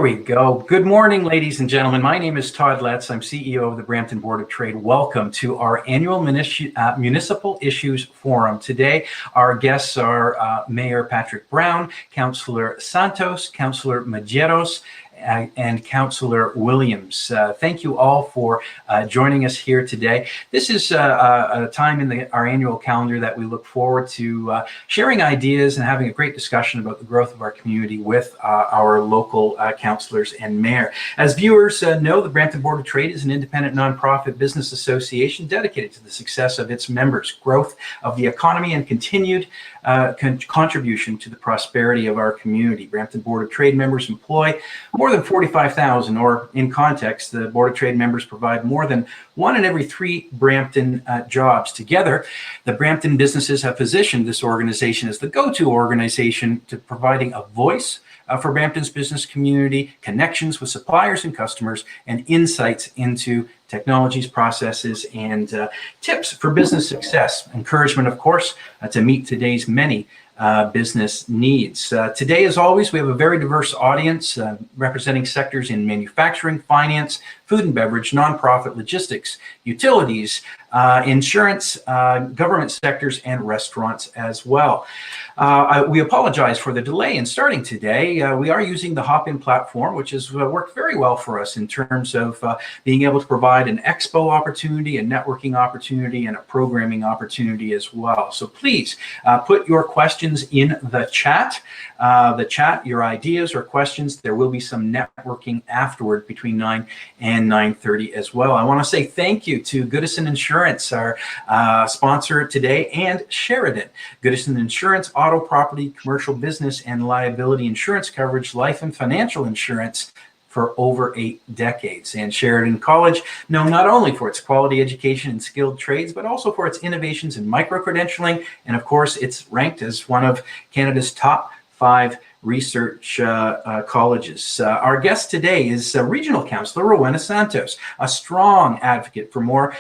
we go. Good morning, ladies and gentlemen. My name is Todd Letts. I'm CEO of the Brampton Board of Trade. Welcome to our annual Municipal Issues Forum. Today, our guests are Mayor Patrick Brown, Councillor Santos, Councillor Medeiros, and Councillor Williams. Thank you all for joining us here today. This is a time in our annual calendar that we look forward to sharing ideas and having a great discussion about the growth of our community with our local councillors and mayor. As viewers know, the Brampton Board of Trade is an independent nonprofit business association dedicated to the success of its members, growth of the economy, and continued contribution to the prosperity of our community. Brampton Board of Trade members employ more than 45,000, or in context, the Board of Trade members provide more than 1 in every 3 Brampton jobs. Together, the Brampton businesses have positioned this organization as the go-to organization to providing a voice for Brampton's business community, connections with suppliers and customers, and insights into technologies, processes, and tips for business success. Encouragement, of course, to meet today's many business needs. Today, as always, we have a very diverse audience representing sectors in manufacturing, finance, food and beverage, nonprofit, logistics, utilities, insurance, government sectors, and restaurants as well. We apologize for the delay in starting today. We are using the Hop-In platform, which has worked very well for us in terms of being able to provide an expo opportunity, a networking opportunity, and a programming opportunity as well. So please put your questions in the chat. Your ideas or questions. There will be some networking afterward between 9 and 9:30 as well. I want to say thank you to Goodison Insurance, our sponsor today, and Sheridan. Goodison Insurance, auto, property, commercial, business, and liability insurance coverage, life and financial insurance for over 8 decades. And Sheridan College, known not only for its quality education and skilled trades, but also for its innovations in micro-credentialing. And of course, it's ranked as one of Canada's top 5 research colleges. Our guest today is Regional Councillor Rowena Santos, a strong advocate for more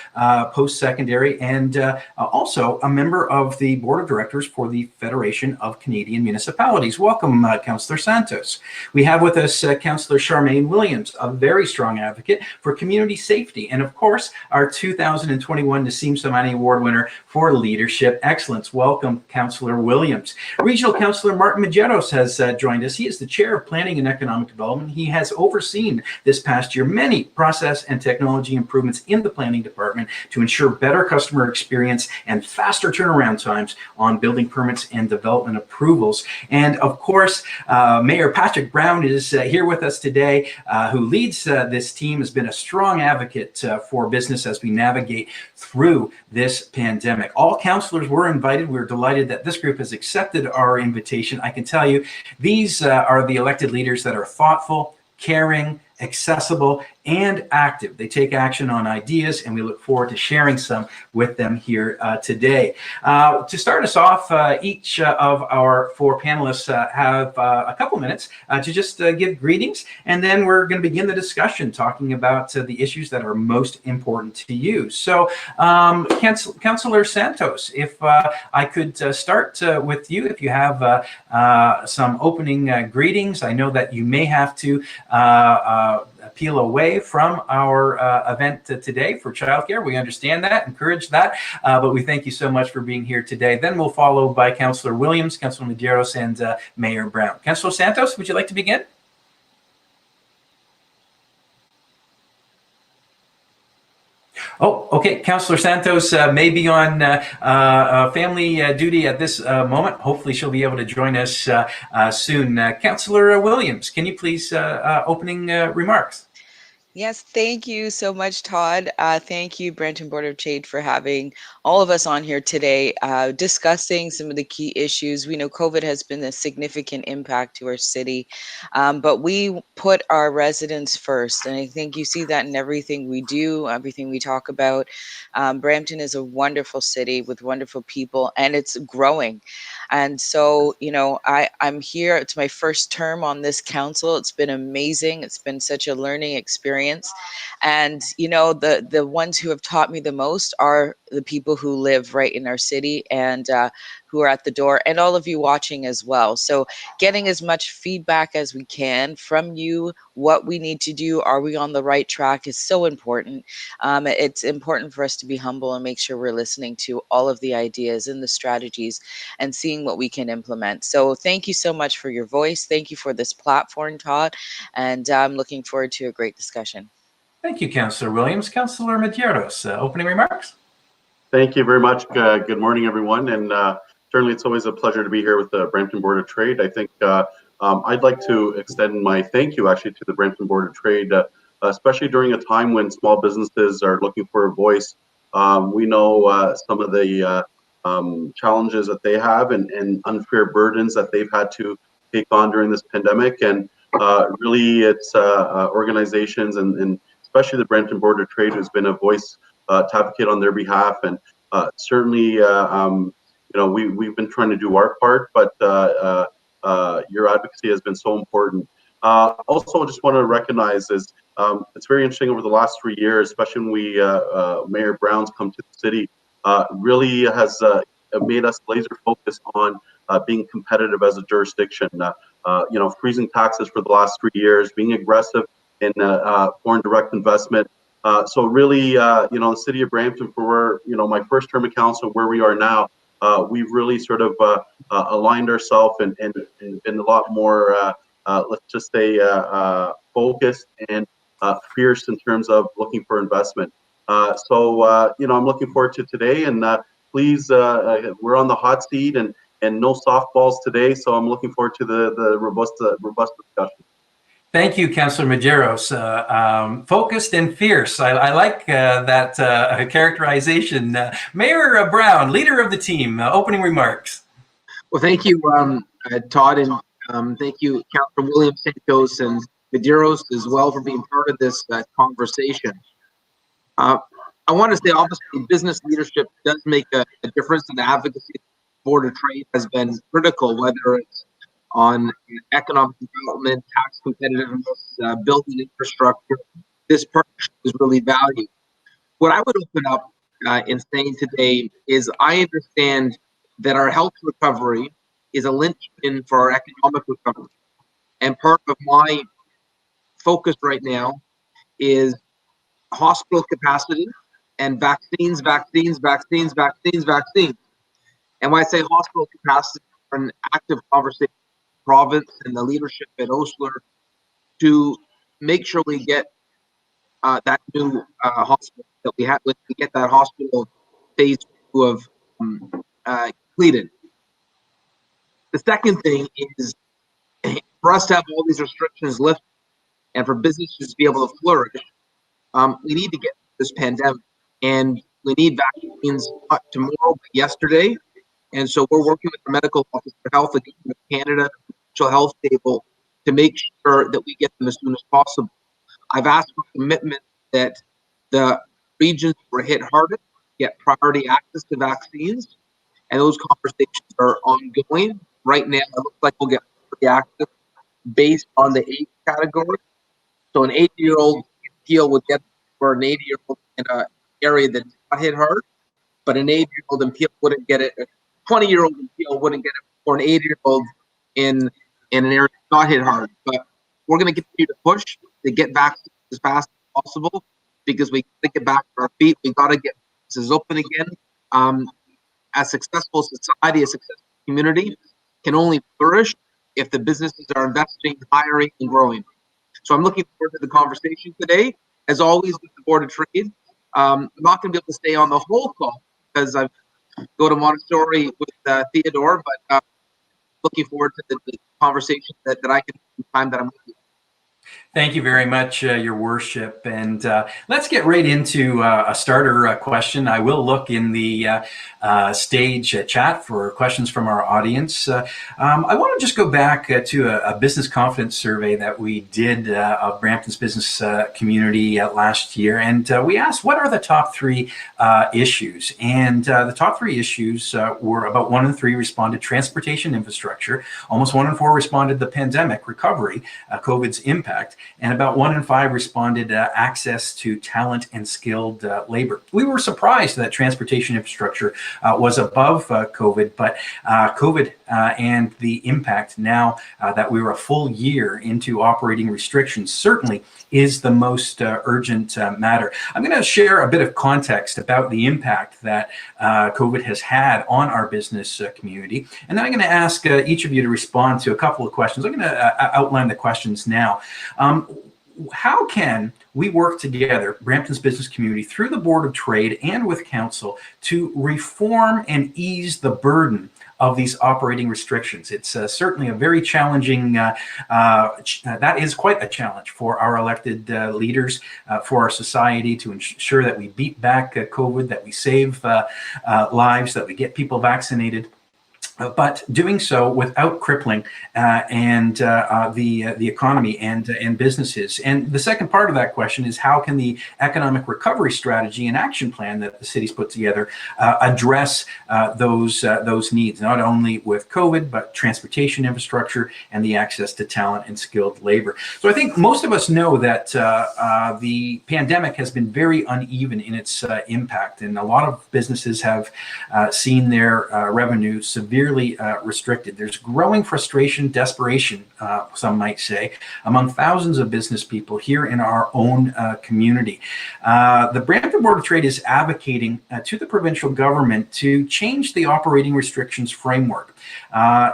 post-secondary, and also a member of the Board of Directors for the Federation of Canadian Municipalities. Welcome, Councillor Santos. We have with us Councillor Charmaine Williams, a very strong advocate for community safety, and of course, our 2021 Nassim Samani Award winner for leadership excellence. Welcome, Councillor Williams. Regional Councillor Martin Medeiros has joined us. He is the Chair of Planning and Economic Development. He has overseen this past year many process and technology improvements in the planning department to ensure better customer experience and faster turnaround times on building permits and development approvals. And of course, Mayor Patrick Brown is here with us today, who leads this team, has been a strong advocate for business as we navigate through this pandemic. All councillors were invited. We're delighted that this group has accepted our invitation. I can tell you, these are the elected leaders that are thoughtful, caring, accessible, and active. They take action on ideas, and we look forward to sharing some with them here today. To start us off, each of our 4 panelists have a couple minutes to just give greetings, and then we're going to begin the discussion talking about the issues that are most important to you. So, Councillor Santos, if I could start with you, if you have some opening greetings. I know that you may have to peel away from our event today for childcare. We understand that, encourage that, but we thank you so much for being here today. Then we'll follow by Councillor Williams, Councillor Medeiros, and Mayor Brown. Councillor Santos, would you like to begin? Oh, okay. Councillor Santos may be on family duty at this moment. Hopefully she'll be able to join us soon. Councillor Williams, can you please opening remarks? Yes, thank you so much, Todd. Thank you, Brampton Board of Trade, for having all of us on here today, discussing some of the key issues. We know COVID has been a significant impact to our city, but we put our residents first. And I think you see that in everything we do, everything we talk about. Brampton is a wonderful city with wonderful people, and it's growing. And so, you know, I'm here. It's my first term on this council. It's been amazing. It's been such a learning experience. And, you know, the ones who have taught me the most are the people who live right in our city and who are at the door, and all of you watching as well. So getting as much feedback as we can from you, what we need to do, are we on the right track, is so important. It's important for us to be humble and make sure we're listening to all of the ideas and the strategies and seeing what we can implement. So thank you so much for your voice. Thank you for this platform, Todd, and I'm looking forward to a great discussion. Thank you, Councillor Williams. Councillor Medeiros, opening remarks? Thank you very much. Good morning, everyone. And certainly it's always a pleasure to be here with the Brampton Board of Trade. I think I'd like to extend my thank you actually to the Brampton Board of Trade, especially during a time when small businesses are looking for a voice. We know some of the challenges that they have and unfair burdens that they've had to take on during this pandemic. And really it's organizations and especially the Brampton Board of Trade who's been a voice to advocate on their behalf. And certainly, we've been trying to do our part, but your advocacy has been so important. Also, I just want to recognize is it's very interesting over the last 3 years, especially when Mayor Brown's come to the city, really has made us laser focused on being competitive as a jurisdiction. Freezing taxes for the last 3 years, being aggressive in foreign direct investment. So really, the city of Brampton, for where, my first term of council, where we are now, we've really sort of aligned ourselves and been a lot more, let's just say, focused and fierce in terms of looking for investment. So I'm looking forward to today, and please, we're on the hot seat and no softballs today. So I'm looking forward to the robust discussion. Thank you, Councillor Medeiros. Focused and fierce. I like that characterization. Mayor Brown, leader of the team, opening remarks. Well, thank you, Todd, and thank you, Councillor Williams, Santos, and Medeiros as well for being part of this conversation. I want to say, obviously, business leadership does make a difference, and the advocacy of the Board of Trade has been critical, whether it's on economic development, tax competitiveness, building infrastructure. This partnership is really valued. What I would open up in saying today is I understand that our health recovery is a linchpin for our economic recovery. And part of my focus right now is hospital capacity and vaccines. And when I say hospital capacity, we're in active conversation province and the leadership at Osler to make sure we get that new hospital that we have. We get that hospital phase 2 of completed. The second thing is for us to have all these restrictions lifted and for businesses to be able to flourish. We need to get this pandemic, and we need vaccines not tomorrow but yesterday. And so we're working with the Medical Office for Health, the Government of Canada, the Provincial Health Table to make sure that we get them as soon as possible. I've asked for commitment that the regions that were hit hardest get priority access to vaccines, and those conversations are ongoing. Right now, it looks like we'll get priority access based on the age category. So an 80-year-old in Peel would get for an 80-year-old in an area that's not hit hard, but an 80-year-old in Peel wouldn't get it. 20-year-old in Peel wouldn't get it, or an 80-year-old in an area not hit hard. But we're going to continue to push to get back as fast as possible because we got to get back to our feet. We got to get businesses open again. A successful society, a successful community can only flourish if the businesses are investing, hiring, and growing. So I'm looking forward to the conversation today. As always with the Board of Trade, I'm not going to be able to stay on the whole call because I've go to Montessori with Theodore, but looking forward to the conversation that I can time that I'm with you. Thank you very much, Your Worship. And let's get right into a starter question. I will look in the stage chat for questions from our audience. I want to just go back to a business confidence survey that we did of Brampton's business community last year. And we asked, what are the top 3 issues? And the top 3 issues were about 1 in 3 responded transportation infrastructure. Almost 1 in 4 responded the pandemic recovery, COVID's impact. and about 1 in 5 responded access to talent and skilled labor. We were surprised that transportation infrastructure was above COVID, but COVID and the impact now that we were a full year into operating restrictions certainly is the most urgent matter. I'm going to share a bit of context about the impact that COVID has had on our business community, and then I'm going to ask each of you to respond to a couple of questions. I'm going to outline the questions now. How can we work together, Brampton's business community, through the Board of Trade and with Council to reform and ease the burden of these operating restrictions? It's certainly a very challenging, that is quite a challenge for our elected leaders, for our society, to ensure that we beat back COVID, that we save lives, that we get people vaccinated. But doing so without crippling the economy and businesses. And the second part of that question is, how can the economic recovery strategy and action plan that the city's put together address those needs, not only with COVID, but transportation infrastructure and the access to talent and skilled labor. So I think most of us know that the pandemic has been very uneven in its impact, and a lot of businesses have seen their revenue severely restricted. There's growing frustration, desperation, some might say, among thousands of business people here in our own community. The Brampton Board of Trade is advocating to the provincial government to change the operating restrictions framework.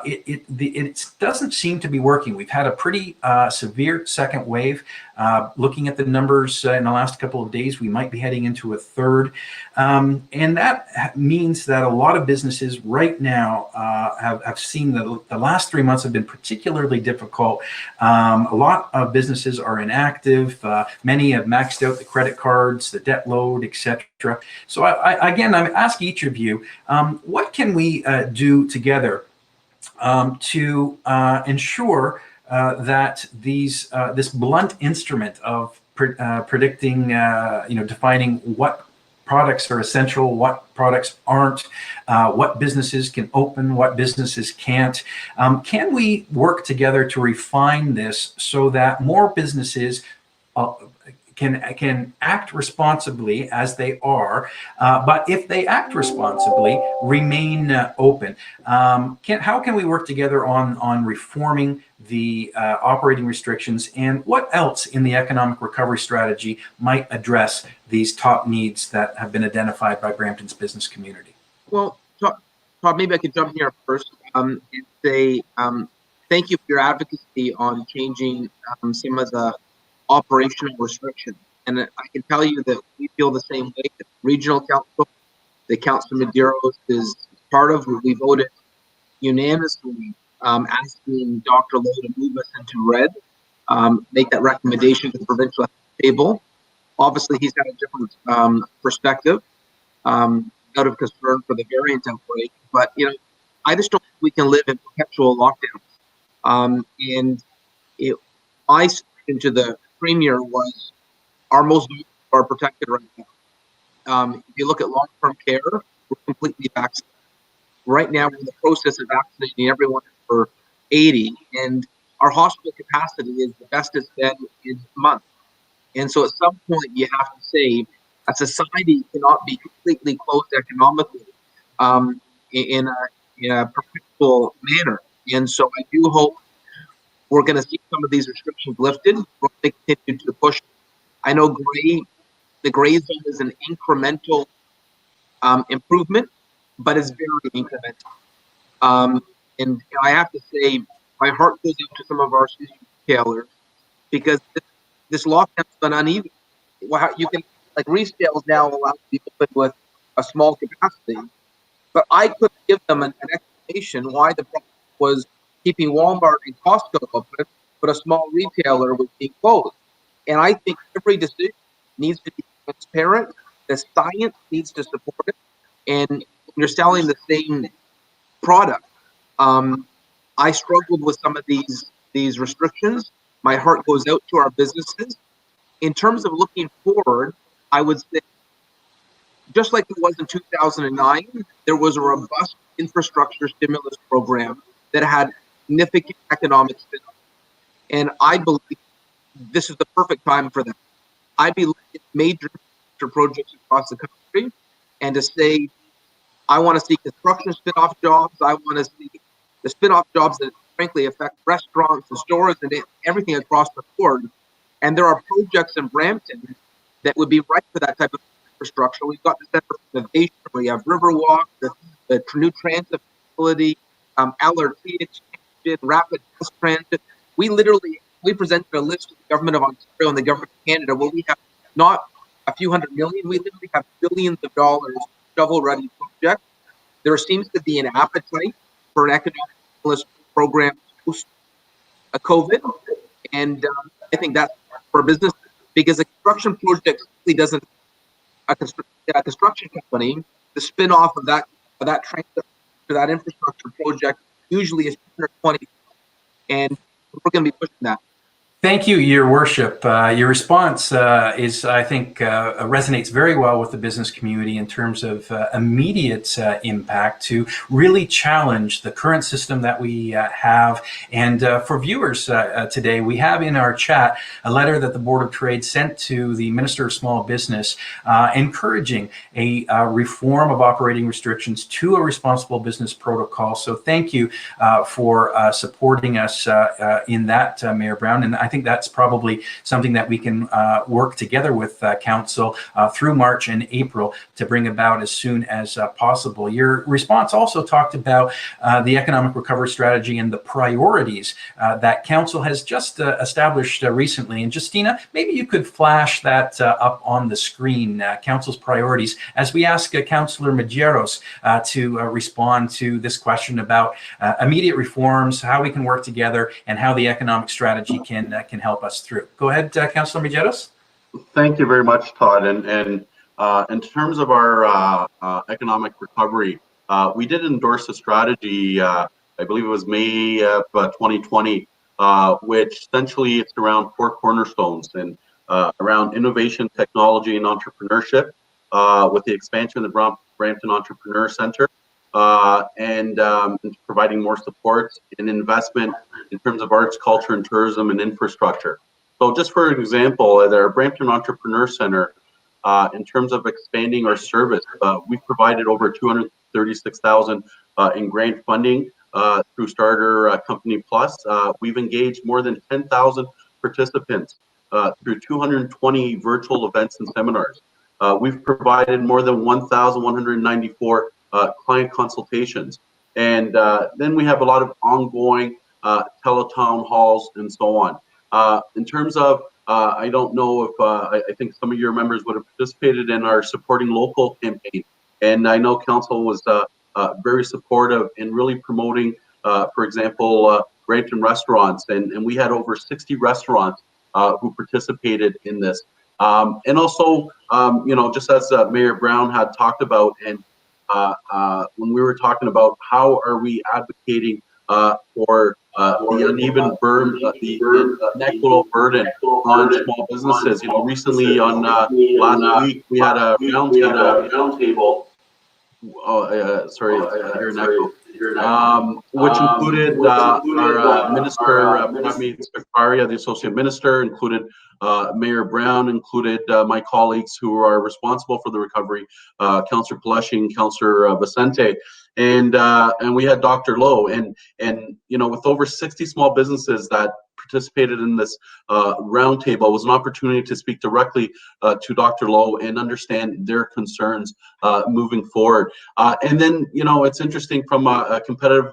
It doesn't seem to be working. We've had a pretty severe second wave. Looking at the numbers in the last couple of days, we might be heading into a third. And that means that a lot of businesses right now have seen that the last 3 months have been particularly difficult. A lot of businesses are inactive. Many have maxed out the credit cards, the debt load, etc. So I'm asking each of you, what can we do together to ensure that this blunt instrument of predicting, defining what products are essential, what products aren't, what businesses can open, what businesses can't. Can we work together to refine this so that more businesses can act responsibly as they are, but if they act responsibly, remain open? How can we work together on reforming the operating restrictions, and what else in the economic recovery strategy might address these top needs that have been identified by Brampton's business community? Well, Todd, maybe I could jump here first and say thank you for your advocacy on changing some of the operational restrictions. And I can tell you that we feel the same way. The regional council, the Council Medeiros is part of, we voted unanimously asking Dr. Lowe to move us into red, make that recommendation to the provincial table. Obviously, he's got a different perspective out of concern for the variant outbreak. But, I just don't think we can live in perpetual lockdowns. My suggestion to the Premier was our most are protected right now. If you look at long-term care, we're completely vaccinated. Right now, we're in the process of vaccinating everyone for 80, and our hospital capacity is the best it's been in months. And so at some point, you have to say a society cannot be completely closed economically in a perpetual manner. And so I do hope we're going to see some of these restrictions lifted. We're going to continue to push. I know the gray zone is an incremental improvement, but it's very incremental. And I have to say, my heart goes out to some of our retailers, because this lockdown's been uneven. You can, like, retail's now allowed to be open with a small capacity, but I couldn't give them an explanation why the problem was keeping Walmart and Costco open, but a small retailer was being closed. And I think every decision needs to be transparent. The science needs to support it. And when you're selling the same product, I struggled with some of these restrictions. My heart goes out to our businesses. In terms of looking forward, I would say, just like it was in 2009, there was a robust infrastructure stimulus program that had significant economic stimulus. And I believe this is the perfect time for them. I'd be looking at major projects across the country and to say, I want to see construction spin-off jobs. I want to see the spin-off jobs that frankly affect restaurants and stores and everything across the board. And there are projects in Brampton that would be right for that type of infrastructure. We've got the Center for Innovation, we have Riverwalk, the new transit facility, LRT expansion, rapid bus transit. We presented a list to the government of Ontario and the government of Canada where we have not a few hundred million, we literally have billions of dollars shovel-ready projects. There seems to be an appetite for an economic stimulus program post COVID, and I think that's for business because a construction project simply doesn't. A construction company, the spin-off of that transit to that infrastructure project usually is 220, and we're going to be pushing that. Thank you, Your Worship. Your response is, I think, resonates very well with the business community in terms of immediate impact to really challenge the current system that we have. And for viewers today, we have in our chat a letter that the Board of Trade sent to the Minister of Small Business encouraging a reform of operating restrictions to a responsible business protocol. So thank you for supporting us in that, Mayor Brown. And I think that's probably something that we can work together with Council through March and April to bring about as soon as possible. Your response also talked about the economic recovery strategy and the priorities that Council has just established recently. And Justina, maybe you could flash that up on the screen, Council's priorities, as we ask Councillor Medeiros to respond to this question about immediate reforms, how we can work together, and how the economic strategy can help us through. Go ahead, Councillor Medeiros. Thank you very much, Todd. And in terms of our economic recovery, we did endorse a strategy, I believe it was May of 2020, which essentially it's around 4 cornerstones and around innovation, technology, and entrepreneurship, with the expansion of the Brampton Entrepreneur Center, and providing more support and investment in terms of arts, culture, and tourism and infrastructure. So just for example, at our Brampton Entrepreneur Center, in terms of expanding our service, we've provided over $236,000 in grant funding through Starter Company Plus. We've engaged more than 10,000 participants through 220 virtual events and seminars. We've provided more than 1,194 client consultations. And then we have a lot of ongoing teletown halls and so on. In terms of, I don't know if, I think some of your members would have participated in our Supporting Local campaign. And I know Council was very supportive in really promoting, for example, Brampton restaurants. And we had over 60 restaurants who participated in this. And also, you know, just as Mayor Brown had talked about, and when we were talking about how are we advocating for the uneven burden, the inequitable burden on small businesses. You know, recently on last week we had a roundtable. Sorry, I hear an echo. Which included our Minister, Prime Secretary, the Associate Minister, included Mayor Brown, included my colleagues who are responsible for the recovery, Councillor Palashi and Councillor Vicente, and we had Dr. Lowe, and you know, with over 60 small businesses that participated in this roundtable, was an opportunity to speak directly to Dr. Lowe and understand their concerns moving forward. And then, you know, it's interesting from a competitive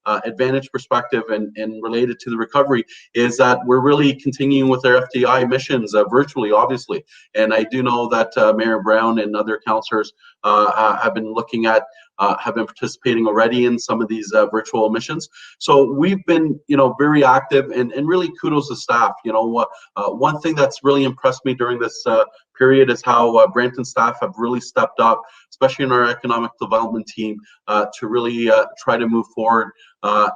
advantage perspective and related to the recovery is that we're really continuing with our FDI missions virtually, obviously. And I do know that Mayor Brown and other councillors have been looking at have been participating already in some of these virtual missions. So we've been, you know, very active, and really kudos to staff. You know, one thing that's really impressed me during this period is how Brampton staff have really stepped up, especially in our economic development team, to really try to move forward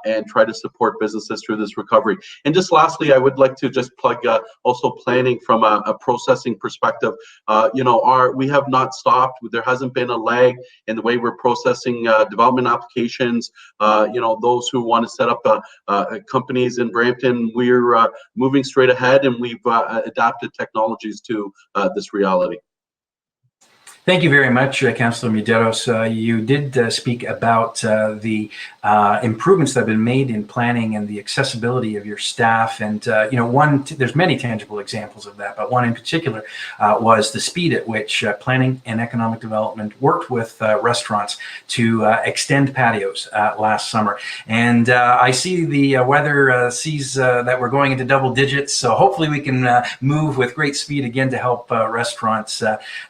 and try to support businesses through this recovery. And just lastly, I would like to just plug also planning from a processing perspective. We have not stopped. There hasn't been a lag in the way we're processing development applications. Those who want to set up companies in Brampton, we're moving straight ahead, and we've adapted technologies to this reality. Thank you very much, Councillor Medeiros. You did speak about the improvements that have been made in planning and the accessibility of your staff. And, there's many tangible examples of that, but one in particular was the speed at which planning and economic development worked with restaurants to extend patios last summer. And I see the weather sees that we're going into double digits, so hopefully we can move with great speed again to help restaurants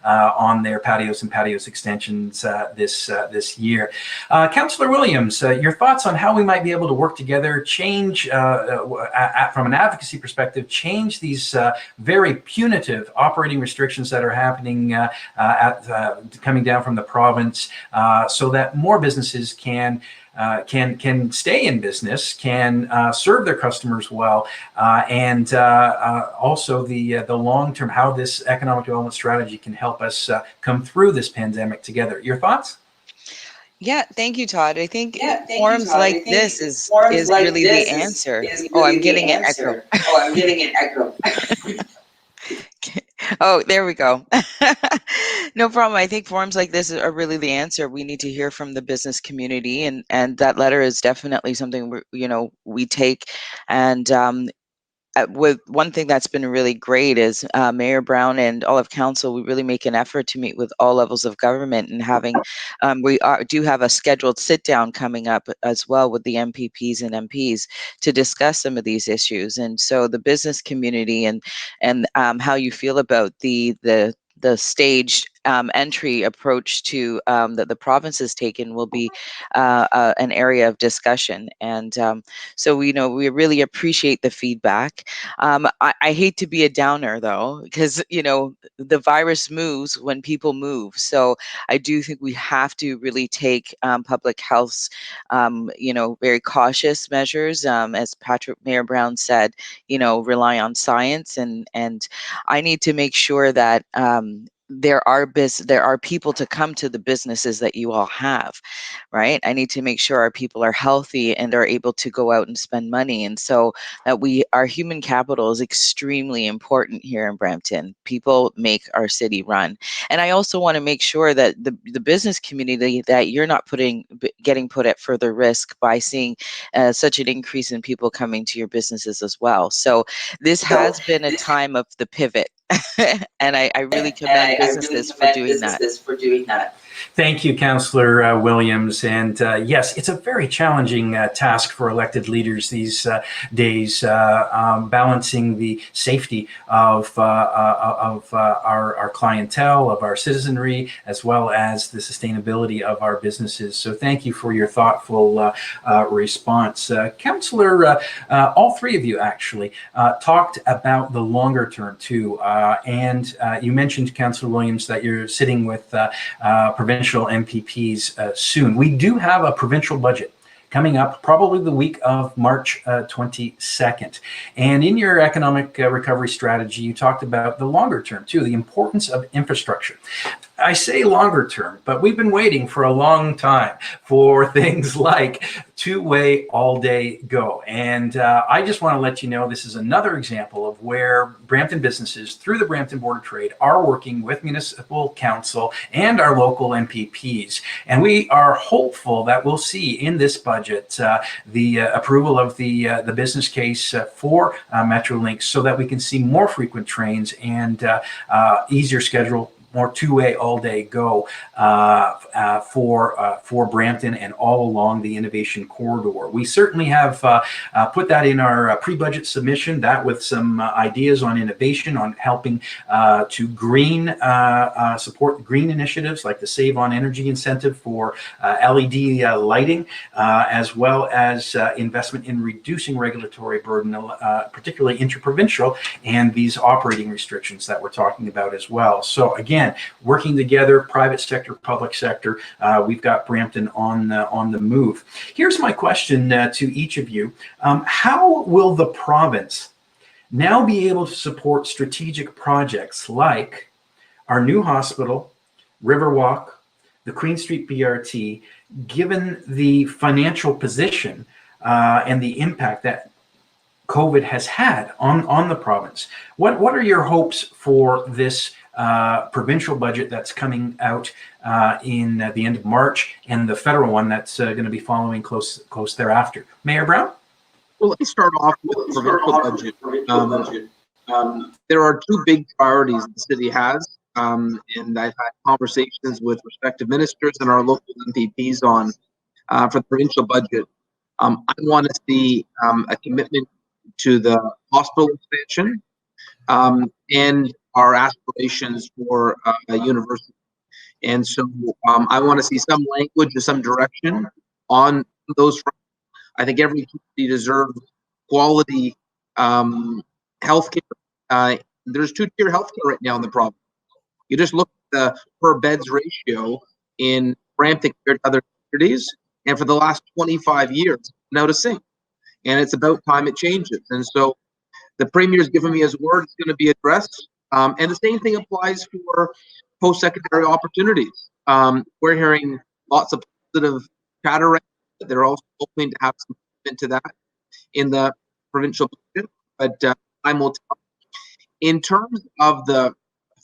on their patios and patios extensions this year. Councillor Williams, your thoughts on how we might be able to work together, change from an advocacy perspective, change these very punitive operating restrictions that are happening coming down from the province, so that more businesses can stay in business, can serve their customers well, and also the long-term, how this economic development strategy can help us come through this pandemic together. Your thoughts? Yeah, thank you, Todd. I think forums like this is really the answer. Oh, I'm getting an echo. Oh, there we go. No problem. I think forums like this are really the answer. We need to hear from the business community, and that letter is definitely something we take. And with one thing that's been really great is Mayor Brown and all of council, we really make an effort to meet with all levels of government, and having do have a scheduled sit down coming up as well with the MPPs and MPs to discuss some of these issues. And so the business community and how you feel about the staged entry approach to that the province has taken will be an area of discussion. And so we really appreciate the feedback. I hate to be a downer though, because the virus moves when people move. So I do think we have to really take public health's very cautious measures, as Mayor Brown said, rely on science, and I need to make sure that there are people to come to the businesses that you all have, right? I need to make sure our people are healthy and are able to go out and spend money. And so that our human capital is extremely important here in Brampton. People make our city run. And I also want to make sure that the business community, that you're not getting put at further risk by seeing such an increase in people coming to your businesses as well. So this has been a time of the pivot. And I really commend businesses for doing that. Thank you, Councillor Williams. And yes, it's a very challenging task for elected leaders these days, balancing the safety of our clientele, of our citizenry, as well as the sustainability of our businesses. So thank you for your thoughtful response. Councillor, all three of you actually talked about the longer term too. And you mentioned, Councillor Williams, that you're sitting with provincial MPPs soon. We do have a provincial budget coming up probably the week of March 22nd. And in your economic recovery strategy, you talked about the longer term too, the importance of infrastructure. I say longer term, but we've been waiting for a long time for things like two-way all-day go. And I just want to let you know this is another example of where Brampton businesses, through the Brampton Board of Trade, are working with Municipal Council and our local MPPs. And we are hopeful that we'll see in this budget the approval of the business case for Metrolink, so that we can see more frequent trains and easier schedule, more two-way all-day go for Brampton and all along the innovation corridor. We certainly have put that in our pre-budget submission, that with some ideas on innovation, on helping to support green initiatives like the Save on Energy incentive for LED lighting, as well as investment in reducing regulatory burden, particularly interprovincial, and these operating restrictions that we're talking about as well. So again, again, working together, private sector, public sector, we've got Brampton on the move. Here's my question to each of you. How will the province now be able to support strategic projects like our new hospital, Riverwalk, the Queen Street BRT, given the financial position and the impact that COVID has had on the province? What are your hopes for this provincial budget that's coming out in the end of March, and the federal one that's going to be following close thereafter? Mayor Brown? Well, let me start off with the provincial budget. There are two big priorities the city has, and I've had conversations with respective ministers and our local MPPs on for the provincial budget. I want to see a commitment to the hospital expansion and our aspirations for a university. And so I want to see some language or some direction on those fronts. I think every community deserves quality healthcare. There's two-tier healthcare right now in the province. You just look at the per beds ratio in Brampton compared to other communities, and for the last 25 years, noticing. And it's about time it changes. And so the Premier's given me his word it's going to be addressed. And the same thing applies for post-secondary opportunities. We're hearing lots of positive chatter. They're also hoping to have some commitment to that in the provincial budget, but time will tell. In terms of the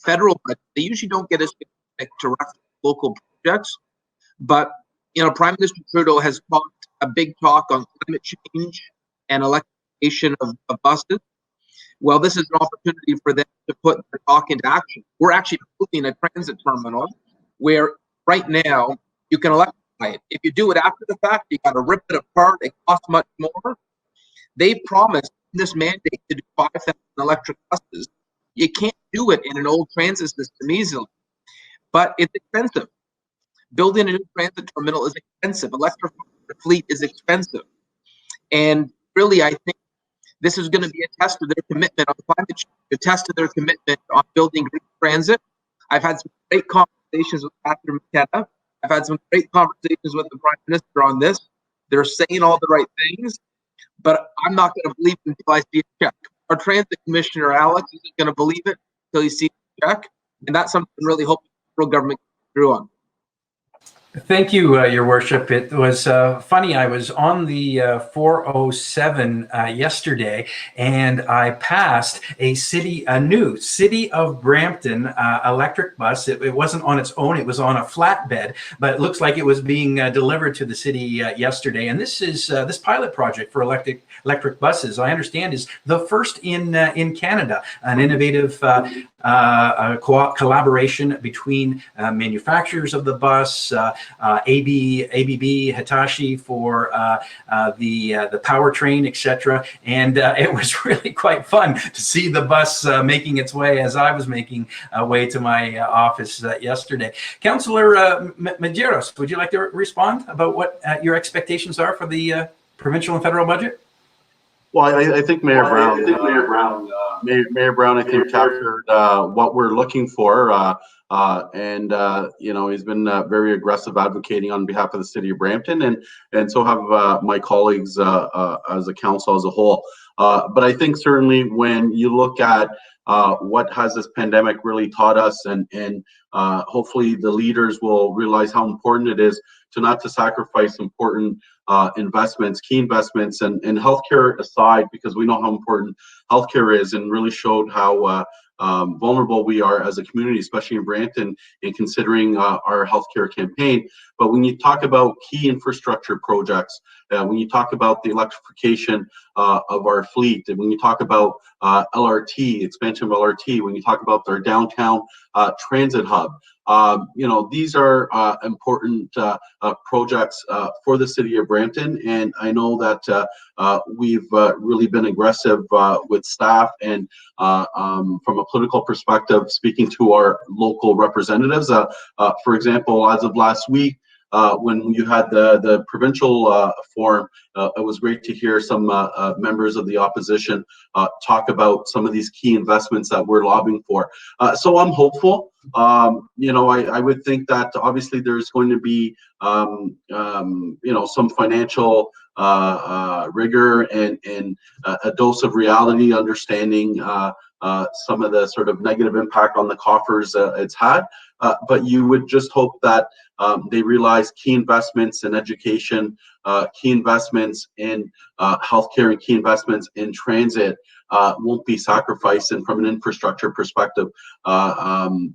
federal budget, they usually don't get as specific to reference local projects, but Prime Minister Trudeau has talked a big talk on climate change and electrification of buses. Well, this is an opportunity for them to put their talk into action. We're actually building a transit terminal where right now you can electrify it. If you do it after the fact, you got to rip it apart. It costs much more. They promised this mandate to do 5,000 electric buses. You can't do it in an old transit system easily, but it's expensive. Building a new transit terminal is expensive. Electrifying the fleet is expensive. And really, I think this is going to be a test of their commitment on climate change, a test of their commitment on building green transit. I've had some great conversations with Catherine McKenna. I've had some great conversations with the Prime Minister on this. They're saying all the right things, but I'm not going to believe it until I see a check. Our Transit Commissioner, Alex, isn't going to believe it until he sees a check, and that's something I'm really hoping the federal government can through on. Thank you, Your Worship. It was funny. I was on the 407 yesterday, and I passed a new City of Brampton electric bus. It wasn't on its own; it was on a flatbed, but it looks like it was being delivered to the city yesterday. And this is this pilot project for electric buses, I understand, is the first in Canada. An innovative collaboration between manufacturers of the bus. ABB Hitachi for the powertrain, etc. And it was really quite fun to see the bus making its way as I was making way to my office yesterday. Councillor Medeiros, would you like to respond about what your expectations are for the provincial and federal budget? Well, I think Mayor Brown, Mayor Brown, I think captured what we're looking for, and he's been very aggressive advocating on behalf of the city of Brampton, and so have my colleagues as a council as a whole. But I think certainly when you look at what has this pandemic really taught us, and hopefully the leaders will realize how important it is to not to sacrifice important investments, key investments, and healthcare aside, because we know how important healthcare is, and really showed how vulnerable we are as a community, especially in Brampton, in considering our healthcare campaign. But when you talk about key infrastructure projects, when you talk about the electrification of our fleet, and when you talk about LRT, expansion of LRT, when you talk about our downtown transit hub, these are important projects for the city of Brampton, and I know that we've really been aggressive with staff and from a political perspective, speaking to our local representatives. For example, as of last week, when you had the provincial forum, it was great to hear some members of the opposition talk about some of these key investments that we're lobbying for. So I'm hopeful. I would think that obviously there's going to be some financial rigor and a dose of reality, understanding some of the sort of negative impact on the coffers it's had. But you would just hope that they realize key investments in education, key investments in healthcare, and key investments in transit won't be sacrificed. And from an infrastructure perspective, so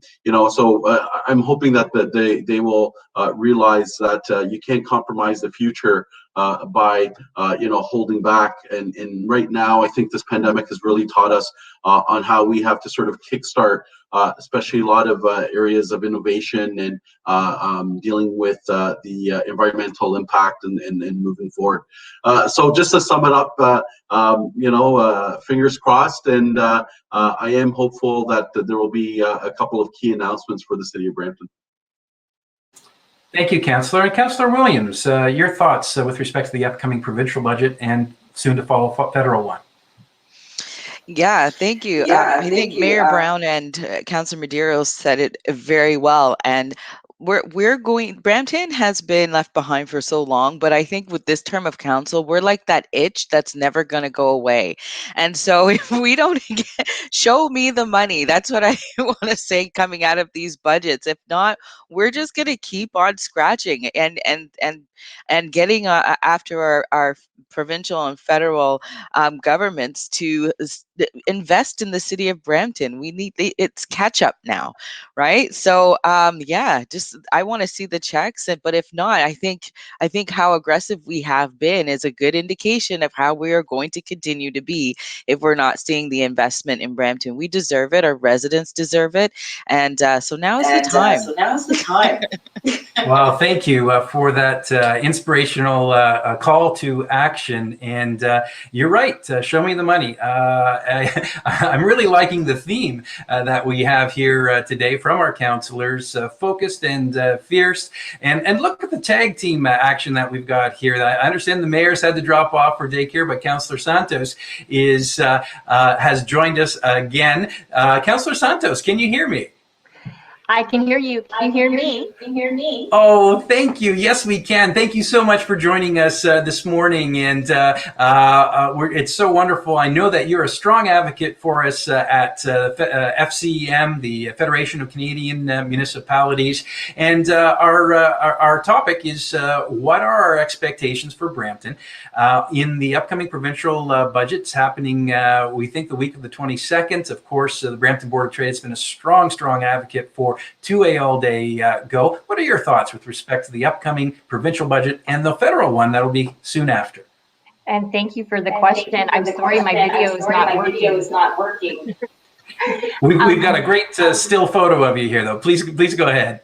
I'm hoping that they will realize that you can't compromise the future by holding back. And right now, I think this pandemic has really taught us on how we have to sort of kickstart, especially a lot of areas of innovation and dealing with the environmental impact and moving forward. So just to sum it up, fingers crossed, and I am hopeful that there will be a couple of key announcements for the city of Brampton. Thank you, Councillor. And Councillor Williams, your thoughts with respect to the upcoming provincial budget and soon to follow federal one. Yeah, thank you. I think Mayor Brown and Councillor Medeiros said it very well. And Brampton has been left behind for so long, but I think with this term of council, we're like that itch that's never going to go away. And so if we don't show me the money, that's what I want to say coming out of these budgets. If not, we're just going to keep on scratching and getting after our provincial and federal governments to invest in the city of Brampton. It's catch up now, right? So I want to see the checks, but if not, I think how aggressive we have been is a good indication of how we are going to continue to be if we're not seeing the investment in Brampton. We deserve it. Our residents deserve it, and so now is the time. Well, thank you for that inspirational call to action. And you're right, show me the money. I'm really liking the theme that we have here today from our councillors, focused and fierce. And look at the tag team action that we've got here. I understand the mayor's had to drop off for daycare, but Councillor Santos has joined us again. Councillor Santos, can you hear me? I can hear you. Can you hear me? Oh, thank you. Yes, we can. Thank you so much for joining us this morning. And it's so wonderful. I know that you're a strong advocate for us at FCEM, the Federation of Canadian Municipalities. And our topic is what are our expectations for Brampton in the upcoming provincial budgets happening, we think, the week of the 22nd. Of course, the Brampton Board of Trade has been a strong advocate for 2A all day go. What are your thoughts with respect to the upcoming provincial budget and the federal one that'll be soon after? And thank you for the question. I'm sorry my video is not working. We've got a great still photo of you here, though. Please go ahead.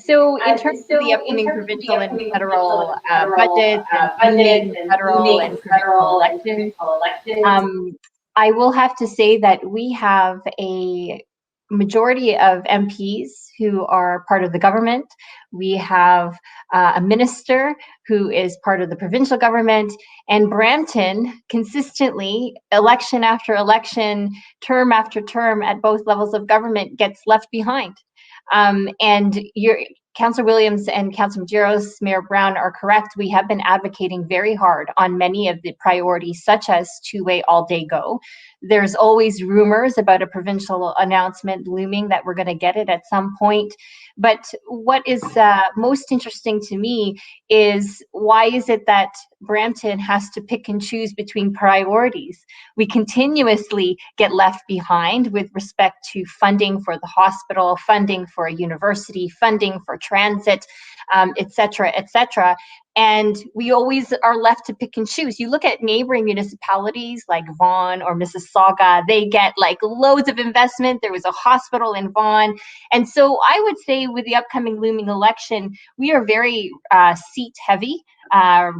So in terms of the upcoming provincial and federal budgets and funding federal and provincial elections, I will have to say that we have a majority of MPs who are part of the government. We have a minister who is part of the provincial government, and Brampton consistently, election after election, term after term, at both levels of government, gets left behind. And Councillor Williams and Councillor Medeiros, Mayor Brown are correct. We have been advocating very hard on many of the priorities, such as two-way all-day go. There's always rumors about a provincial announcement looming that we're going to get it at some point. But what is most interesting to me is, why is it that Brampton has to pick and choose between priorities? We continuously get left behind with respect to funding for the hospital, funding for a university, funding for transit, et cetera, et cetera. And we always are left to pick and choose. You look at neighboring municipalities like Vaughan or Mississauga, they get like loads of investment. There was a hospital in Vaughan. And so I would say with the upcoming looming election, we are very seat heavy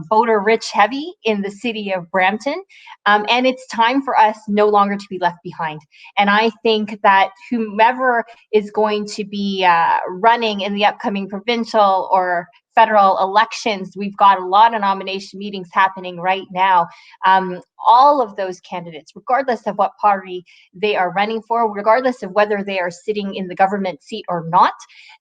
voter rich heavy in the city of Brampton. And it's time for us no longer to be left behind. And I think that whomever is going to be running in the upcoming provincial or federal elections, we've got a lot of nomination meetings happening right now. All of those candidates, regardless of what party they are running for, regardless of whether they are sitting in the government seat or not,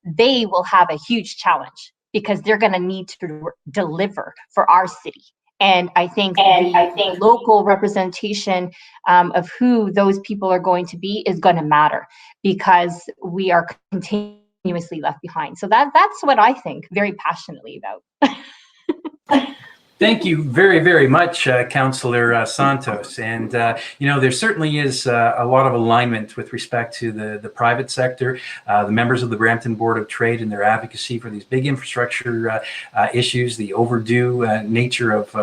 they will have a huge challenge because they're going to need to deliver for our city. And I think the local representation of who those people are going to be is going to matter because we are continuously left behind. So that's what I think very passionately about. Thank you very, very much, Councillor Santos. And, there certainly is a lot of alignment with respect to the private sector, the members of the Brampton Board of Trade and their advocacy for these big infrastructure issues, the overdue nature of,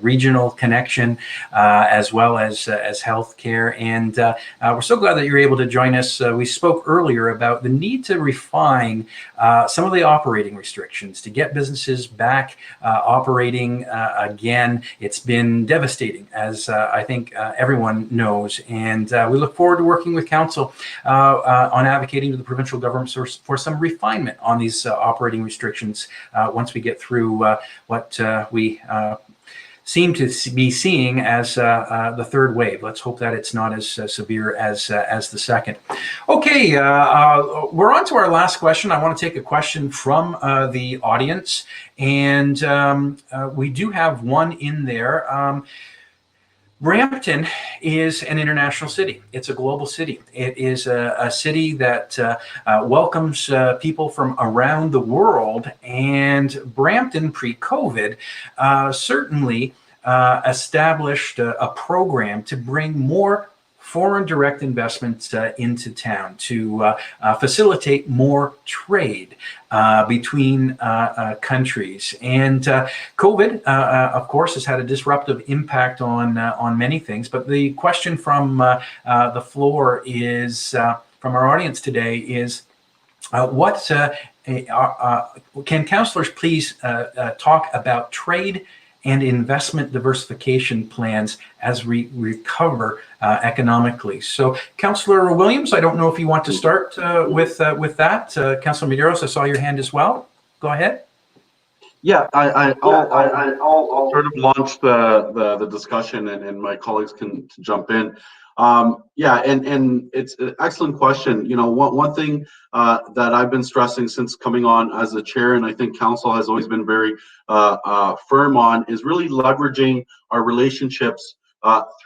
regional connection, as well as healthcare. And we're so glad that you're able to join us. We spoke earlier about the need to refine some of the operating restrictions to get businesses back operating again. It's been devastating, as I think everyone knows, and we look forward to working with Council on advocating to the provincial government for some refinement on these operating restrictions once we get through what we seem to be seeing as the third wave. Let's hope that it's not as severe as the second. Okay, we're on to our last question. I want to take a question from the audience, and we do have one in there. Brampton is an international city. It's a global city. It is a city that welcomes people from around the world. And Brampton, pre-COVID, certainly established a program to bring more foreign direct investments into town to facilitate more trade between countries. And COVID, of course, has had a disruptive impact on many things. But the question from the floor is, from our audience today, is can councillors please talk about trade and investment diversification plans as we recover economically? So, Councillor Williams, I don't know if you want to start with that. Councillor Medeiros, I saw your hand as well. Go ahead. Yeah, I'll sort of launch the discussion, and my colleagues can jump in. Yeah, and it's an excellent question. One thing that I've been stressing since coming on as a chair, and I think council has always been very firm on, is really leveraging our relationships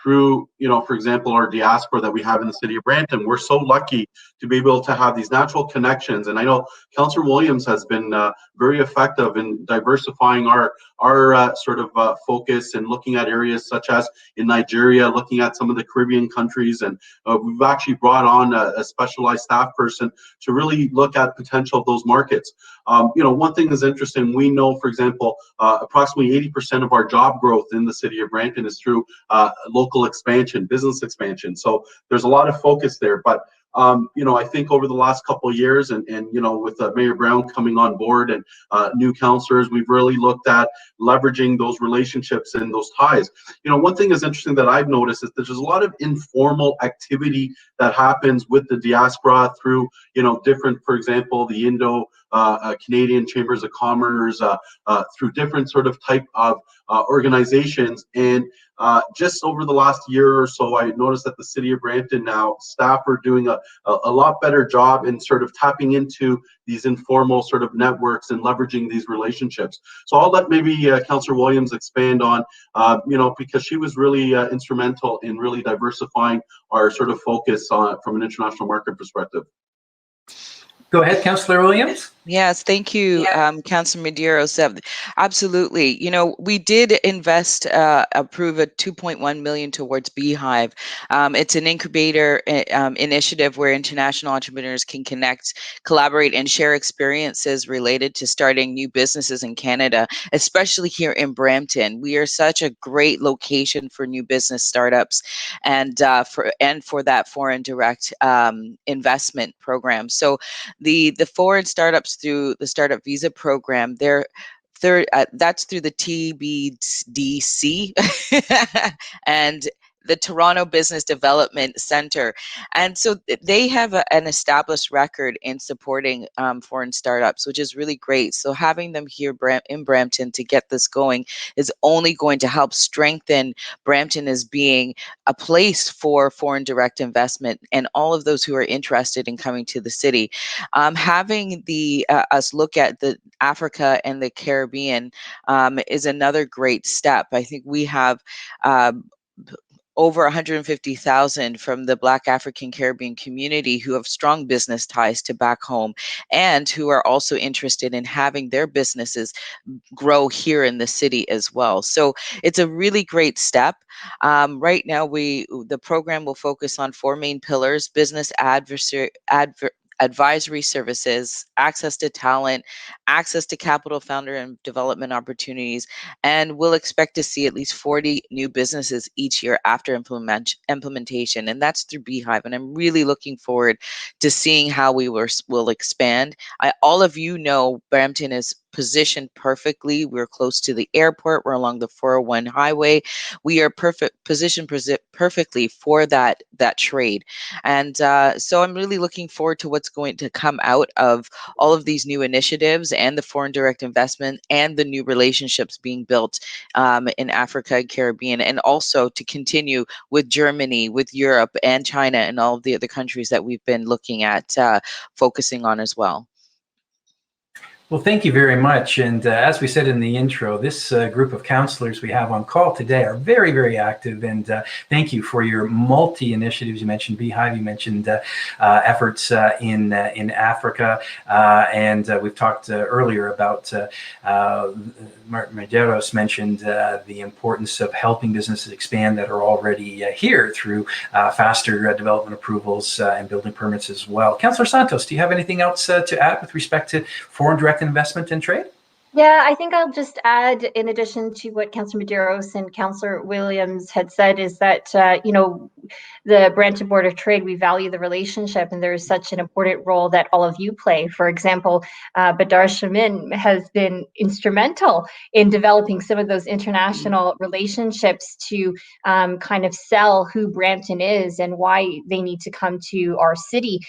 through, for example, our diaspora that we have in the city of Brampton. We're so lucky to be able to have these natural connections. And I know Councillor Williams has been very effective in diversifying our sort of focus and looking at areas such as in Nigeria, looking at some of the Caribbean countries. And we've actually brought on a specialized staff person to really look at potential of those markets. One thing that's interesting, we know, for example, approximately 80% of our job growth in the city of Brampton is through local expansion, business expansion. So there's a lot of focus there. But I think over the last couple of years, and with Mayor Brown coming on board and new councillors, we've really looked at leveraging those relationships and those ties. One thing is interesting that I've noticed is that there's a lot of informal activity that happens with the diaspora through, different, for example, the Indo-Canadian Chambers of Commerce, through different sort of type of organizations. And just over the last year or so, I noticed that the city of Brampton now, staff are doing a lot better job in sort of tapping into these informal sort of networks and leveraging these relationships. So I'll let maybe Councillor Williams expand on, because she was really instrumental in really diversifying our sort of focus on from an international market perspective. Go ahead, Councillor Williams. Yes, thank you, Councillor Medeiros. Absolutely. We did approve a 2.1 million towards Beehive. It's an incubator initiative where international entrepreneurs can connect, collaborate, and share experiences related to starting new businesses in Canada, especially here in Brampton. We are such a great location for new business startups and for that foreign direct investment program. So the foreign startups through the Startup Visa program, they're that's through the TBDC and the Toronto Business Development Center. And so they have an established record in supporting foreign startups, which is really great. So having them here in Brampton to get this going is only going to help strengthen Brampton as being a place for foreign direct investment and all of those who are interested in coming to the city. Having us look at the Africa and the Caribbean is another great step. I think we have over 150,000 from the Black African Caribbean community who have strong business ties to back home and who are also interested in having their businesses grow here in the city as well. So it's a really great step. Right now, the program will focus on 4 main pillars: business advisory services, access to talent, access to capital founder and development opportunities, and we'll expect to see at least 40 new businesses each year after implementation, and that's through Beehive. And I'm really looking forward to seeing how we will expand. All of you know Brampton is positioned perfectly. We're close to the airport. We're along the 401 highway. We are positioned perfectly for that trade. And so I'm really looking forward to what's going to come out of all of these new initiatives and the foreign direct investment and the new relationships being built in Africa and Caribbean, and also to continue with Germany, with Europe and China and all of the other countries that we've been looking at focusing on as well. Well, thank you very much. And as we said in the intro, this group of counselors we have on call today are very, very active. And thank you for your multi-initiatives. You mentioned Beehive, you mentioned efforts in Africa. And we've talked earlier about Martin Medeiros mentioned the importance of helping businesses expand that are already here through faster development approvals and building permits as well. Councillor Santos, do you have anything else to add with respect to foreign direct investment and trade? Yeah, I think I'll just add, in addition to what Councillor Medeiros and Councillor Williams had said, is that, the Brampton Board of Trade, we value the relationship, and there is such an important role that all of you play. For example, Badar Shamin has been instrumental in developing some of those international relationships to kind of sell who Brampton is and why they need to come to our city.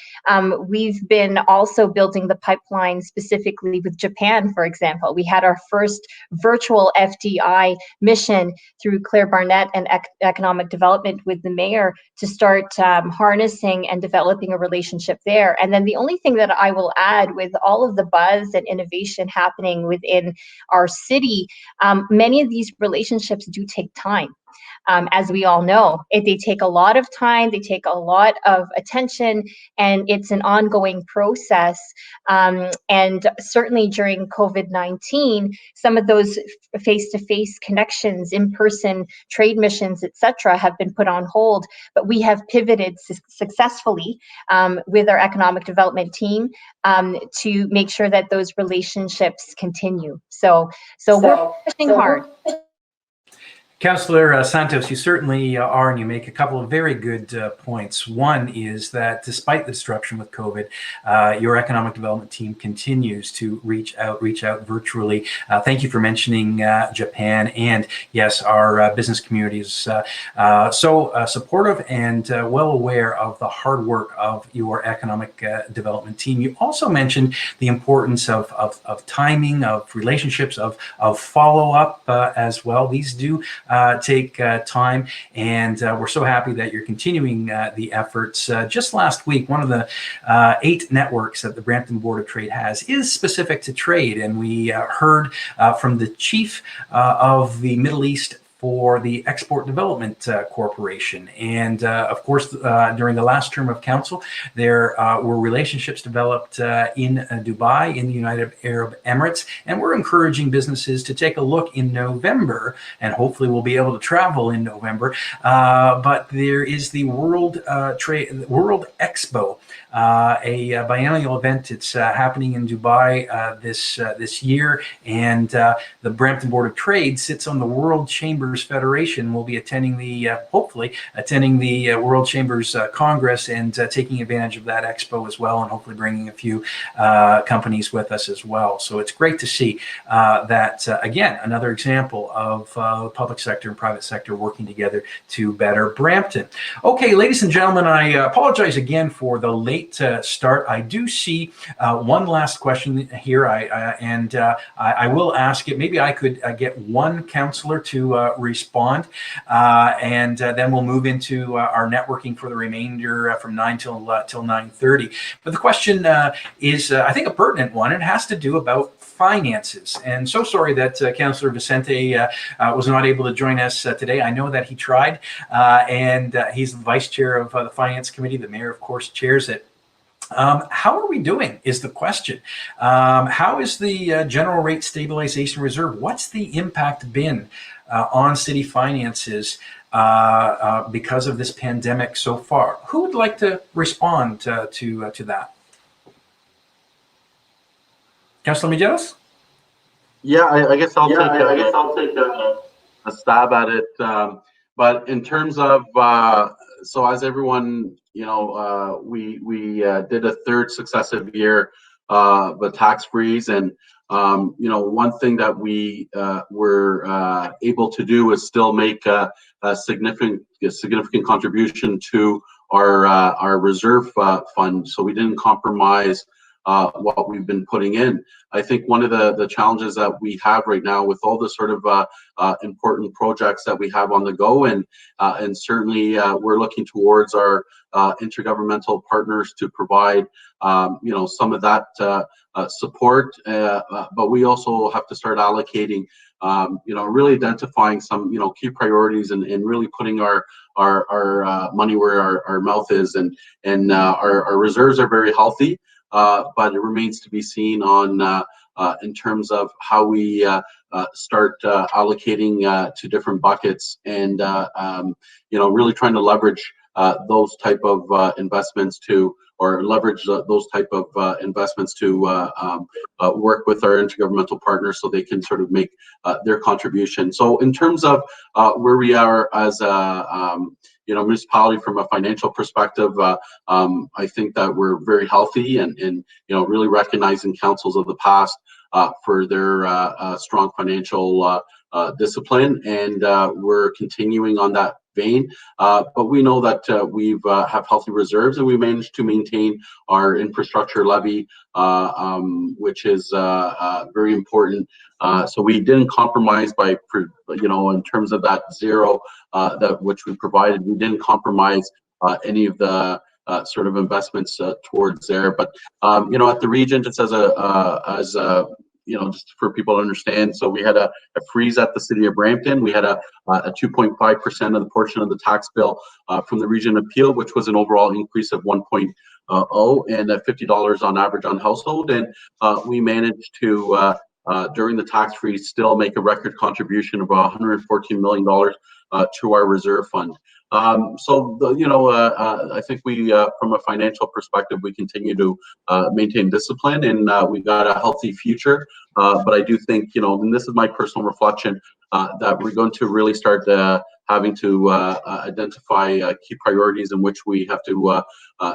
We've been also building the pipeline specifically with Japan, for example. We had our first virtual FDI mission through Claire Barnett and Economic Development with the mayor to start harnessing and developing a relationship there. And then the only thing that I will add, with all of the buzz and innovation happening within our city, many of these relationships do take time. As we all know, they take a lot of time, they take a lot of attention, and it's an ongoing process. And certainly during COVID-19, some of those face-to-face connections, in-person trade missions, etc., have been put on hold. But we have pivoted successfully with our economic development team to make sure that those relationships continue. So we're pushing hard. Councillor Santos, you certainly are, and you make a couple of very good points. One is that despite the disruption with COVID, your economic development team continues to reach out virtually. Thank you for mentioning Japan, and yes, our business community is so supportive and well aware of the hard work of your economic development team. You also mentioned the importance of timing, of relationships, of follow-up as well. These do take time, and we're so happy that you're continuing the efforts. Just last week, one of the 8 networks that the Brampton Board of Trade has is specific to trade, and we heard from the chief of the Middle East for the Export Development Corporation. And of course, during the last term of council, there were relationships developed in Dubai, in the United Arab Emirates, and we're encouraging businesses to take a look in November, and hopefully we'll be able to travel in November. But there is the World Expo a biennial event. It's happening in Dubai this year, and the Brampton Board of Trade sits on the World Chambers Federation. We'll be attending hopefully attending the World Chambers Congress and taking advantage of that expo as well, and hopefully bringing a few companies with us as well. So it's great to see that, again, another example of the public sector and private sector working together to better Brampton. Okay, ladies and gentlemen, I apologize again for the late start. I do see one last question here, I will ask it. Maybe I could get one councillor to respond, and then we'll move into our networking for the remainder from 9 till 9:30. But the question is, I think, a pertinent one. It has to do about finances. And so sorry that Councillor Vicente was not able to join us today. I know that he tried, and he's the vice chair of the Finance Committee. The mayor, of course, chairs it. How are we doing is the question. How is the general rate stabilization reserve? What's the impact been on city finances because of this pandemic so far? Who would like to respond to that? Councillor Medeiros? Yeah, I guess I'll take a stab at it. But in terms of, so as everyone, we did a third successive year of a tax freeze, and one thing that we were able to do is still make a significant contribution to our reserve fund. So we didn't compromise what we've been putting in. I think one of the challenges that we have right now with all the sort of important projects that we have on the go, and certainly we're looking towards our intergovernmental partners to provide some of that support, but we also have to start allocating really identifying some key priorities, and really putting our money where our mouth is, and our reserves are very healthy. But it remains to be seen on in terms of how we start allocating to different buckets, and really trying to leverage those type of investments to, or leverage those type of investments to work with our intergovernmental partners so they can sort of make their contribution. So in terms of where we are as a municipality from a financial perspective, I think that we're very healthy, and really recognizing councils of the past for their strong financial discipline, and we're continuing on that vein. But we know that we have healthy reserves, and we managed to maintain our infrastructure levy, which is very important. So we didn't compromise by, in terms of that zero that which we provided. We didn't compromise any of the sort of investments towards there. But at the region, just as a just for people to understand, so we had a freeze at the city of Brampton. We had a 2.5% of the portion of the tax bill from the region appeal, which was an overall increase of 1.0 and $50 on average on household. And we managed to, during the tax freeze, still make a record contribution of $114 million to our reserve fund. So I think we, from a financial perspective, we continue to maintain discipline, and we've got a healthy future. But I do think, and this is my personal reflection, that we're going to really start having to identify key priorities in which we have to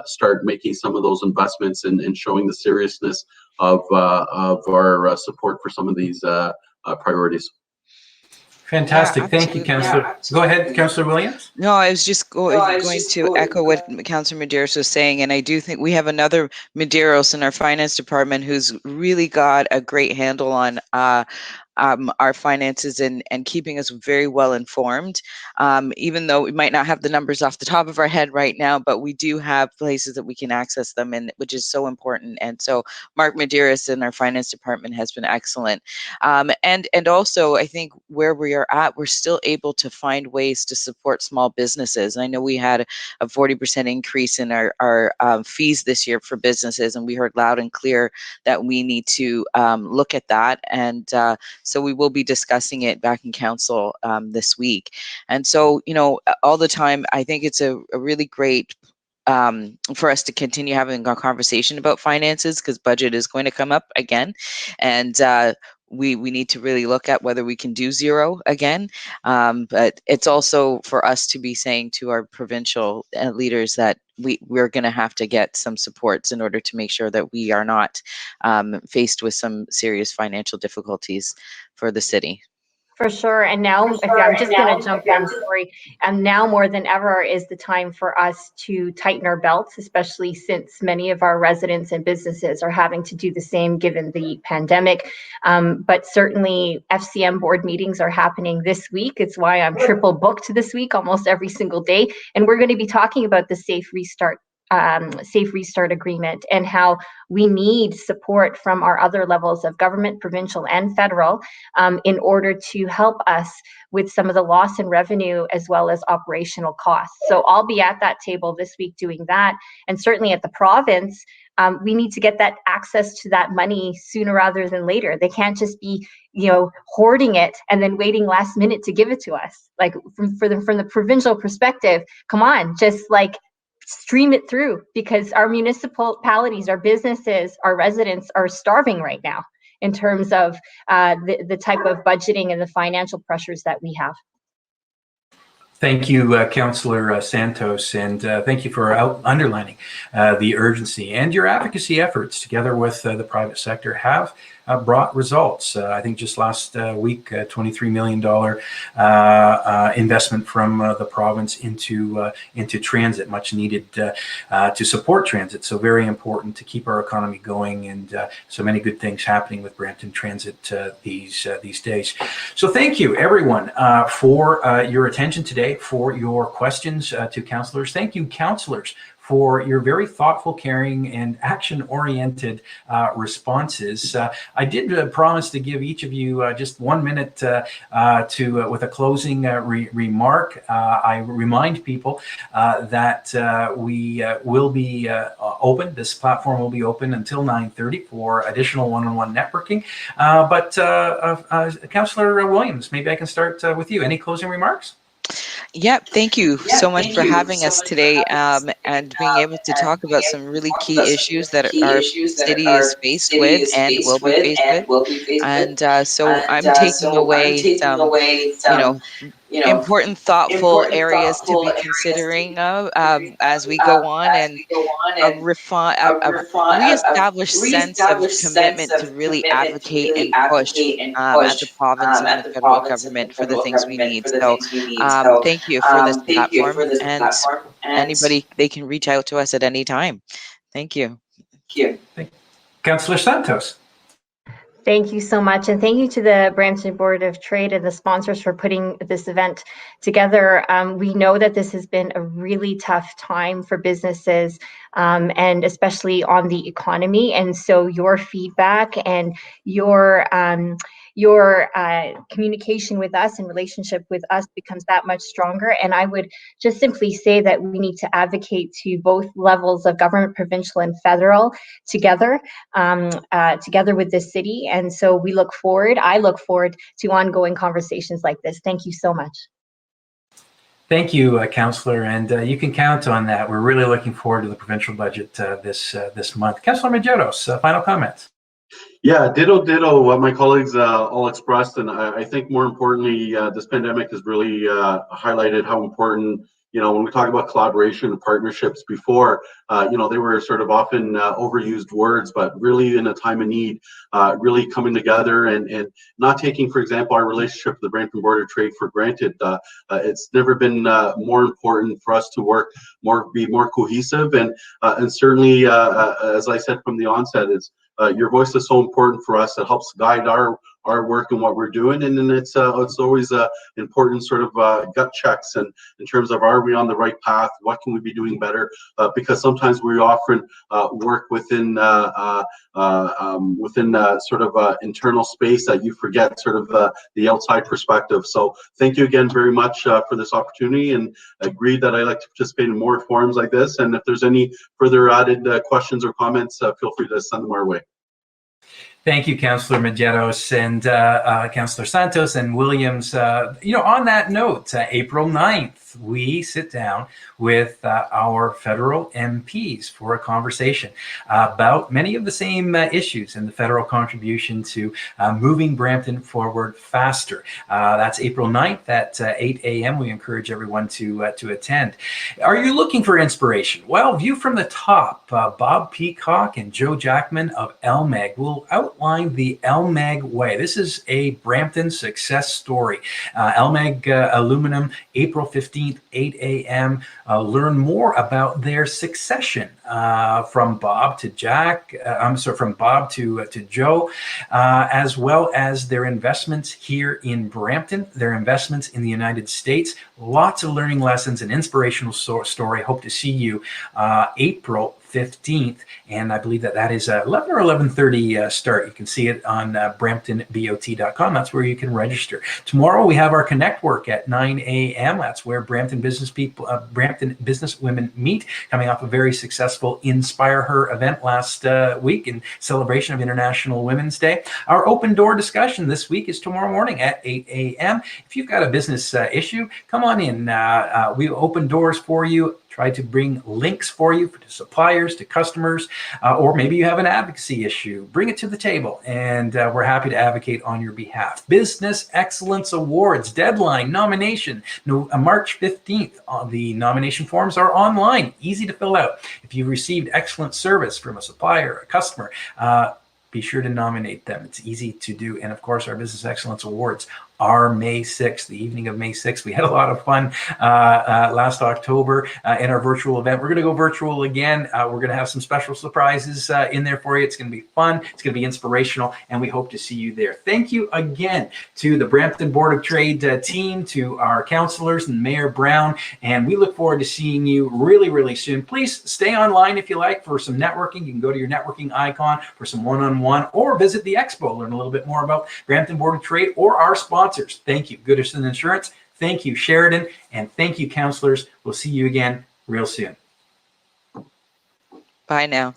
start making some of those investments, and showing the seriousness of our support for some of these priorities. Fantastic. Thank you, Councillor. Yeah, go ahead, Councillor Williams. No, I was just going to echo what Councillor Medeiros was saying, and I do think we have another Medeiros in our finance department who's really got a great handle on our finances and keeping us very well informed, even though we might not have the numbers off the top of our head right now, but we do have places that we can access them, and which is so important. And so Mark Medeiros in our finance department has been excellent. And also, I think where we are at, we're still able to find ways to support small businesses. And I know we had a 40% increase in our fees this year for businesses, and we heard loud and clear that we need to look at that. And so we will be discussing it back in council this week. And so, all the time, I think it's a really great for us to continue having a conversation about finances, because budget is going to come up again, and we need to really look at whether we can do zero again. But it's also for us to be saying to our provincial leaders that we're going to have to get some supports in order to make sure that we are not faced with some serious financial difficulties for the city. For sure. And now, if I'm just going to jump in, sorry. And now more than ever is the time for us to tighten our belts, especially since many of our residents and businesses are having to do the same given the pandemic. But certainly FCM board meetings are happening this week. It's why I'm triple booked this week, almost every single day. And we're going to be talking about the Safe Restart agreement and how we need support from our other levels of government, provincial and federal, in order to help us with some of the loss in revenue as well as operational costs. So I'll be at that table this week doing that. And certainly at the province, we need to get that access to that money sooner rather than later. They can't just be, hoarding it and then waiting last minute to give it to us. Like from the provincial perspective, come on, just like stream it through, because our municipalities, our businesses, our residents are starving right now in terms of the type of budgeting and the financial pressures that we have. Thank you, Councillor Santos, and thank you for underlining the urgency, and your advocacy efforts together with the private sector have brought results. I think just last week, $23 million investment from the province into transit, much needed to support transit. So very important to keep our economy going, and so many good things happening with Brampton Transit these days. So thank you, everyone, for your attention today, for your questions to councillors. Thank you, councillors, for your very thoughtful, caring, and action-oriented responses. I did promise to give each of you just 1 minute with a closing remark. I remind people that we will be open. This platform will be open until 9:30 for additional one-on-one networking. But Councillor Williams, maybe I can start with you. Any closing remarks? Yeah, thank you so much for having us today, and being able to talk about some really key issues that our city is faced with and will be faced with. And so I'm taking away some, important, thoughtful areas to be considering as we go on, and a reestablished sense of commitment to really advocate and push at the province and the federal government for the things we need. So thank you for this platform, and anybody, they can reach out to us at any time. Thank you. Councillor Santos. Thank you so much. And thank you to the Brampton Board of Trade and the sponsors for putting this event together. We know that this has been a really tough time for businesses, and especially on the economy. And so your feedback and your communication with us and relationship with us becomes that much stronger. And I would just simply say that we need to advocate to both levels of government, provincial and federal, together with the city. And so I look forward to ongoing conversations like this. Thank you so much. Thank you, Councillor, and you can count on that. We're really looking forward to the provincial budget this month. Councillor Medeiros, final comments. Yeah, ditto what my colleagues all expressed, and I think more importantly, this pandemic has really highlighted how important, when we talk about collaboration and partnerships before, they were sort of often overused words, but really in a time of need, really coming together and not taking, for example, our relationship with the Brampton Board of Trade for granted. It's never been more important for us to be more cohesive, and certainly, as I said from the onset, your voice is so important for us. It helps guide our work and what we're doing, and then it's always important sort of gut checks, and in terms of, are we on the right path? What can we be doing better? Because sometimes we often work within sort of internal space that you forget sort of the outside perspective. So thank you again very much for this opportunity, and agree that I like to participate in more forums like this. And if there's any further added questions or comments, feel free to send them our way. Thank you, Councillor Medjeros and Councillor Santos and Williams. On that note, April 9th, we sit down with our federal MPs for a conversation about many of the same issues and the federal contribution to moving Brampton forward faster. That's April 9th at 8 a.m. We encourage everyone to attend. Are you looking for inspiration? Well, view from the top. Bob Peacock and Joe Jackman of LMAG will outline the LMAG way. This is a Brampton success story. LMAG Aluminum, April 15th, 8 a.m. Learn more about their succession from Bob to Jack. From Bob to Joe, as well as their investments here in Brampton, their investments in the United States. Lots of learning lessons, an inspirational story. Hope to see you April 15th, and I believe that is 11 or 11:30 start. You can see it on bramptonbot.com. That's where you can register. Tomorrow we have our Connect Work at 9 a.m. That's where Brampton business women meet, coming off a very successful Inspire Her event last week in celebration of International Women's Day. Our open door discussion this week is tomorrow morning at 8 a.m. If you've got a business issue, come on in. We open doors for you. Try to bring links for you to suppliers, to customers, or maybe you have an advocacy issue. Bring it to the table, and we're happy to advocate on your behalf. Business Excellence Awards deadline nomination, March 15th. The nomination forms are online, easy to fill out. If you received excellent service from a supplier, a customer, be sure to nominate them. It's easy to do. And of course, our Business Excellence Awards are May 6th, the evening of May 6th. We had a lot of fun last October in our virtual event. We're going to go virtual again. We're going to have some special surprises in there for you. It's going to be fun. It's going to be inspirational, and we hope to see you there. Thank you again to the Brampton Board of Trade team, to our councillors and Mayor Brown, and we look forward to seeing you really, really soon. Please stay online if you like for some networking. You can go to your networking icon for some one-on-one, or visit the expo, learn a little bit more about Brampton Board of Trade or our sponsors. Thank you, Goodison Insurance. Thank you, Sheridan. And thank you, councillors. We'll see you again real soon. Bye now.